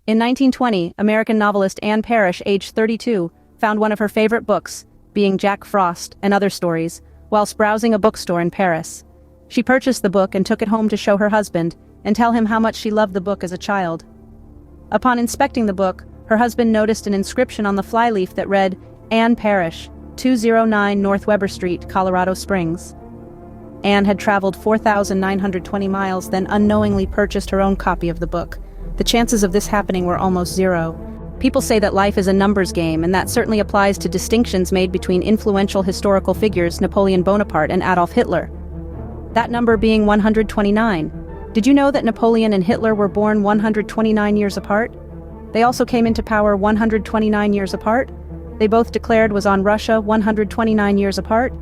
In 1920, American novelist Anne Parrish, aged 32, found one of her favorite books, being Jack Frost and Other Stories, whilst browsing a bookstore in Paris. She purchased the book and took it home to show her husband and tell him how much she loved the book as a child. Upon inspecting the book, her husband noticed an inscription on the flyleaf that read, Anne Parrish, 209 North Weber Street, Colorado Springs. Anne had traveled 4,920 miles, then unknowingly purchased her own copy of the book. The chances of this happening were almost zero. People say that life is a numbers game, and that certainly applies to distinctions made between influential historical figures Napoleon Bonaparte and Adolf Hitler. That number being 129. Did you know that Napoleon and Hitler were born 129 years apart? They also came into power 129 years apart. They both declared was on Russia 129 years apart.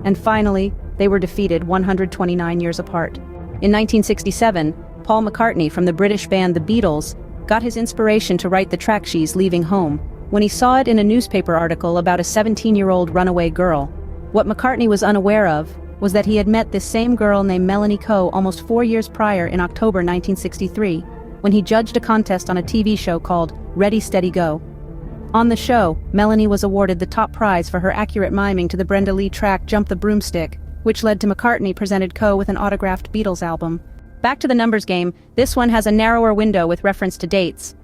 And finally, they were defeated 129 years apart. In 1967, Paul McCartney from the British band The Beatles got his inspiration to write the track She's Leaving Home when he saw it in a newspaper article about a 17-year-old runaway girl. What McCartney was unaware of was that he had met this same girl named Melanie Coe almost 4 years prior in October 1963, when he judged a contest on a TV show called Ready, Steady, Go. On the show, Melanie was awarded the top prize for her accurate miming to the Brenda Lee track Jump the Broomstick, which led to McCartney presented Coe with an autographed Beatles album. Back to the numbers game, this one has a narrower window with reference to dates.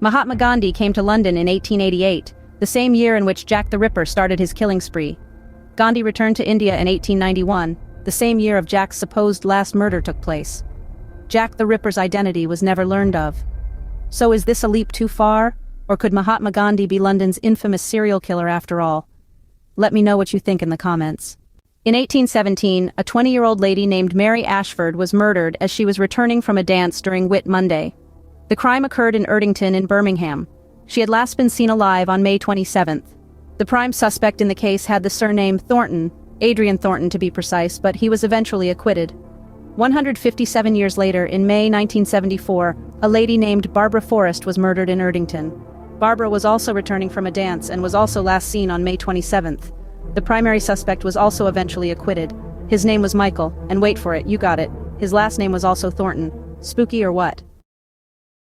Mahatma Gandhi came to London in 1888, the same year in which Jack the Ripper started his killing spree. Gandhi returned to India in 1891, the same year of Jack's supposed last murder took place. Jack the Ripper's identity was never learned of. So is this a leap too far, or could Mahatma Gandhi be London's infamous serial killer after all? Let me know what you think in the comments. In 1817, a 20-year-old lady named Mary Ashford was murdered as she was returning from a dance during Whit Monday. The crime occurred in Erdington in Birmingham. She had last been seen alive on May 27th. The prime suspect in the case had the surname Thornton, Adrian Thornton to be precise, but he was eventually acquitted. 157 years later, in May 1974, a lady named Barbara Forrest was murdered in Erdington. Barbara was also returning from a dance and was also last seen on May 27th. The primary suspect was also eventually acquitted. His name was Michael, and wait for it, you got it. His last name was also Thornton. Spooky or what?